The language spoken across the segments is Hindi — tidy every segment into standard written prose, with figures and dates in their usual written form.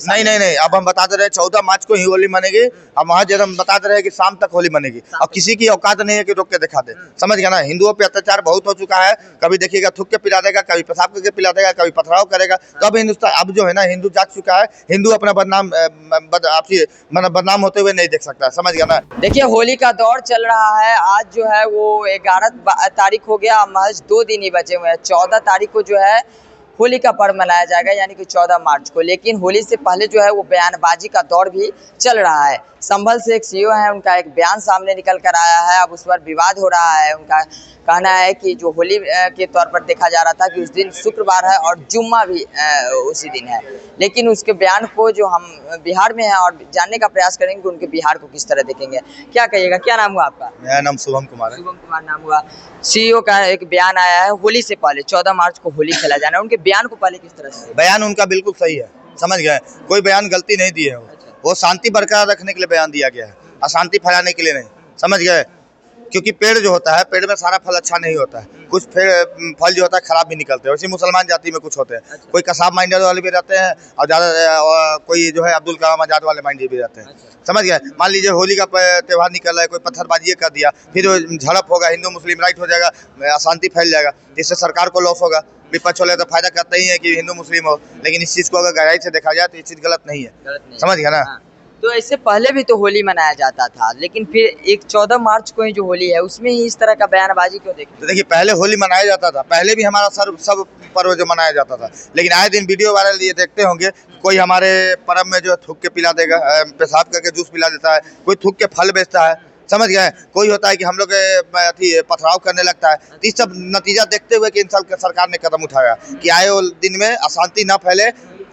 नहीं नहीं नहीं, अब हम बताते रहे 14 मार्च को ही होली मनेगी। अब वहाँ जब हम बताते रहे कि शाम तक होली मनेगी। अब किसी की औकात नहीं है कि रोक के दिखा दे, समझ गया ना। हिंदुओं पे अत्याचार बहुत हो चुका है, कभी देखिएगा थूक के पिला देगा, कभी पेशाब करके पिला देगा, कभी पथराव करेगा। तो अब हिंदुस्तान अब जो है ना हिंदू जाग चुका है। हिंदू अपना बदनाम आपसी मतलब बदनाम होते हुए नहीं देख सकता, समझ गया ना। देखिए होली का दौर चल रहा है, आज जो है वो 11 तारीख हो गया, महज 2 दिन ही बचे हुए हैं। 14 तारीख को जो है होली का पर्व मनाया जाएगा, यानी कि 14 मार्च को। लेकिन होली से पहले जो है वो बयानबाजी का दौर भी चल रहा है। संभल से एक सीईओ है, उनका एक बयान सामने निकल कर आया है। अब उस पर विवाद हो रहा है। उनका कहना है कि जो होली के तौर पर देखा जा रहा था कि उस दिन शुक्रवार है और जुम्मा भी उसी दिन है। लेकिन उसके बयान को जो हम बिहार में हैं और जानने का प्रयास करेंगे कि उनके बिहार को किस तरह देखेंगे। क्या कहिएगा, क्या नाम हुआ आपका? मेरा नाम शुभम कुमार है। शुभम कुमार नाम हुआ। सीईओ का एक बयान आया है, होली से पहले 14 मार्च को होली खेला जाना है। उनके बयान को पहले किस तरह से? बयान उनका बिल्कुल सही है, समझ गए। कोई बयान गलती नहीं दिए है। वो शांति बरकरार रखने के लिए बयान दिया गया है, अशांति फैलाने के लिए नहीं, समझ गए। क्योंकि पेड़ जो होता है, पेड़ में सारा फल अच्छा नहीं होता है, कुछ फल जो होता है खराब भी निकलते हैं। वैसे मुसलमान जाति में कुछ होते हैं, कोई कसाब माइंडेड वाले भी रहते हैं और ज़्यादा कोई जो है अब्दुल कलाम आजाद वाले माइंडेड भी रहते हैं, समझ गए। मान लीजिए होली का त्यौहार निकल रहा है, कोई पत्थरबाजी कर दिया, फिर झड़प होगा, हिंदू मुस्लिम राइट हो जाएगा, अशांति फैल जाएगा, जिससे सरकार को लॉस होगा। विपक्ष वाले तो फायदा करते ही है कि हिंदू मुस्लिम हो, लेकिन इस चीज़ को अगर गहराई से देखा जाए तो ये चीज़ गलत नहीं है, समझ गया ना। तो इससे पहले भी तो होली मनाया जाता था, लेकिन फिर एक 14 मार्च को ही जो होली है उसमें ही इस तरह का बयानबाजी क्यों देखते? तो देखिए पहले होली मनाया जाता था, पहले भी हमारा सब पर्व जो मनाया जाता था, लेकिन आए दिन वीडियो वायरल ये देखते होंगे, कोई हमारे पर्व में जो थूक के पिला देगा, पेशाब करके जूस पिला देता है, कोई थूक के फल बेचता है, समझ गए। कोई होता है कि हम लोग पथराव करने लगता है। तो इस सब नतीजा देखते हुए कि इन सरकार ने कदम उठाया कि आए वो दिन में अशांति ना फैले,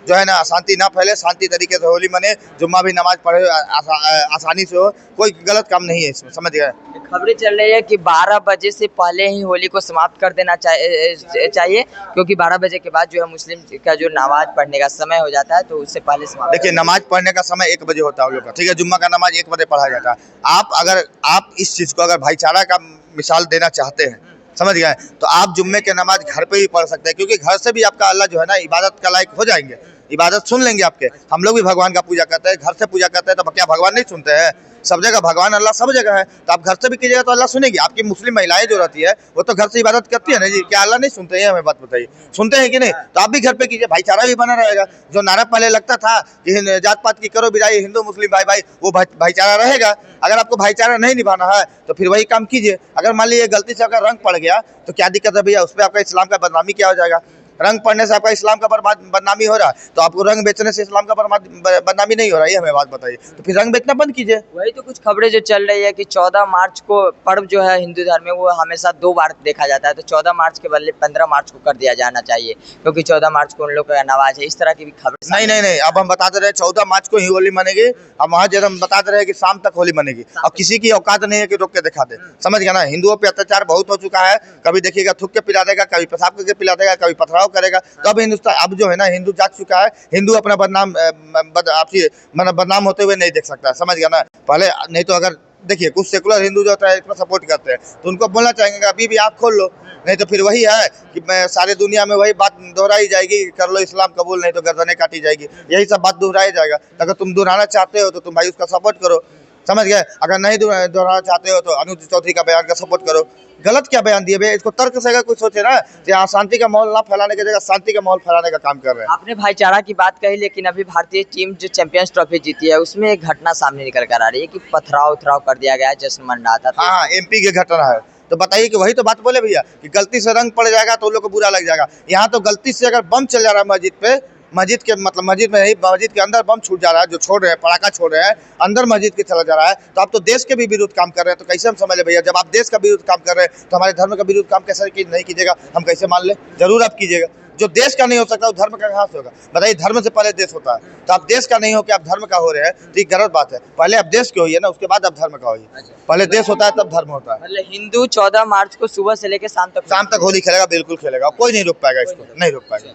जो है ना अशांति ना फैले, शांति तरीके से होली मने, जुम्मा भी नमाज पढ़े आसानी से हो, कोई गलत काम नहीं है इसमें, समझ गए। खबरें चल रही है कि 12 बजे से पहले ही होली को समाप्त कर देना चाहिए, क्योंकि 12 बजे के बाद जो है मुस्लिम का जो नमाज पढ़ने का समय हो जाता है, तो उससे पहले समाप्त। देखिए नमाज पढ़ने का समय 1 बजे होता है हम लोग का, ठीक है। जुम्मा का नमाज 1 बजे पढ़ा जाता है। आप इस चीज़ को अगर भाईचारा का मिसाल देना चाहते हैं, समझ गए, तो आप जुम्मे के नमाज घर पे ही पढ़ सकते हैं, क्योंकि घर से भी आपका अल्लाह जो है ना इबादत का लायक हो जाएंगे, इबादत सुन लेंगे आपके। हम लोग भी भगवान का पूजा करते हैं, घर से पूजा करते हैं, तो क्या भगवान नहीं सुनते हैं? सब जगह भगवान अल्लाह सब जगह है, तो आप घर से भी कीजिएगा तो अल्लाह सुनेगी। आपकी मुस्लिम महिलाएं जो रहती है वो तो घर से इबादत करती है ना जी, क्या अल्लाह नहीं सुनते हैं? हमें बात बताइए, सुनते हैं कि नहीं? तो आप भी घर पे कीजिए, भाईचारा भी बना रहेगा। जो नारा पहले लगता था कि जात पात की करो बिराई, हिंदू मुस्लिम भाई भाई, वो भाईचारा रहेगा। अगर आपको भाईचारा नहीं निभाना है तो फिर वही काम कीजिए। अगर मान लीजिए गलती से अगर रंग पड़ गया तो क्या दिक्कत है भैया, उस पर आपका इस्लाम का बदनामी क्या हो जाएगा? रंग पड़ने से आपका इस्लाम का बदनामी हो रहा है, तो आपको रंग बेचने से इस्लाम का बदनामी नहीं हो रहा है, ये हमें बात बताइए। तो फिर रंग बेचना बंद कीजिए। वही तो कुछ खबरें जो चल रही है कि 14 मार्च को पर्व जो है हिंदू धर्म में वो हमेशा 2 बार देखा जाता है, तो 14 मार्च के बदले 15 मार्च को कर दिया जाना चाहिए, क्योंकि 14 मार्च को उन लोग का नवाज है। इस तरह की भी खबर नहीं नहीं नहीं, अब हम बताते रहे 14 मार्च को ही होली मनेगी। अब वहाँ जब हम बताते रहे कि शाम तक होली मनेगी। अब किसी की औकात नहीं है कि रोक के दिखा दे, समझ गया ना। हिंदुओं पे अत्याचार बहुत हो चुका है, कभी देखिएगा थूक के पिला देगा, कभी पेशाब करके पिला देगा, कभी पथराव करेगा। तो अब हिंदुस्तान अब जो है ना हिंदू जाग चुका है। हिंदू अपना बदनाम आपसी मतलब बदनाम होते हुए नहीं देख सकता, समझ गया ना। पहले नहीं तो अगर देखिए कुछ सेकुलर हिंदू जो होता है इसको सपोर्ट करते हैं, तो उनको बोलना चाहेंगे अभी भी आँख खोल लो, नहीं तो फिर वही है कि सारे दुनिया में वही बात दोहराई जाएगी, कर लो इस्लाम कबूल, नहीं तो गर्दनें काटी जाएगी, यही सब बात दोहराई जाएगा। अगर तुम दोहराना चाहते हो तो तुम भाई उसका सपोर्ट करो, समझ गए। अगर नहीं दोहराना चाहते हो तो अनुज चौधरी का बयान का सपोर्ट करो। गलत क्या बयान दिए भैया, इसको तर्क से अगर कोई सोचे ना कि शांति का माहौल ना फैलाने की जगह शांति का माहौल फैलाने का काम कर रहे हैं। आपने भाईचारा की बात कही, लेकिन अभी भारतीय टीम जो चैंपियंस ट्रॉफी जीती है उसमें एक घटना सामने निकल कर आ रही है कि पथराव उथराव कर दिया गया है, जश्न मन रहा था। हाँ, MP की घटना है, तो बताइए कि वही तो बात बोले भैया कि गलती से रंग पड़ जाएगा तो उन लोग को बुरा लग जाएगा। यहाँ तो गलती से अगर बम चल जा रहा है मस्जिद पे, मस्जिद के मतलब मस्जिद में नहीं, मस्जिद के अंदर बम छूट जा रहा है, जो छोड़ रहे हैं पटाखा छोड़ रहे हैं, अंदर मस्जिद के चला जा रहा है, तो आप तो देश के भी विरुद्ध काम कर रहे हैं। तो कैसे हम समझ ले भैया, जब आप देश का विरुद्ध काम कर रहे हैं तो हमारे धर्म का विरुद्ध काम कैसे नहीं कीजिएगा, हम कैसे मान ले? जरूर आप कीजिएगा। जो देश का नहीं हो सकता वो धर्म का कहाँ से होगा? बताइए, धर्म से पहले देश होता है, तो आप देश का नहीं हो कि आप धर्म का हो रहे हैं, तो ये गलत बात है। पहले आप देश के होइए ना, उसके बाद आप धर्म का होइए। पहले देश होता है तब धर्म होता है। मतलब हिंदू 14 मार्च को सुबह से लेकर शाम तक होली खेलेगा, बिल्कुल खेलेगा, कोई नहीं रोक पाएगा इसको, नहीं रोक पाएगा।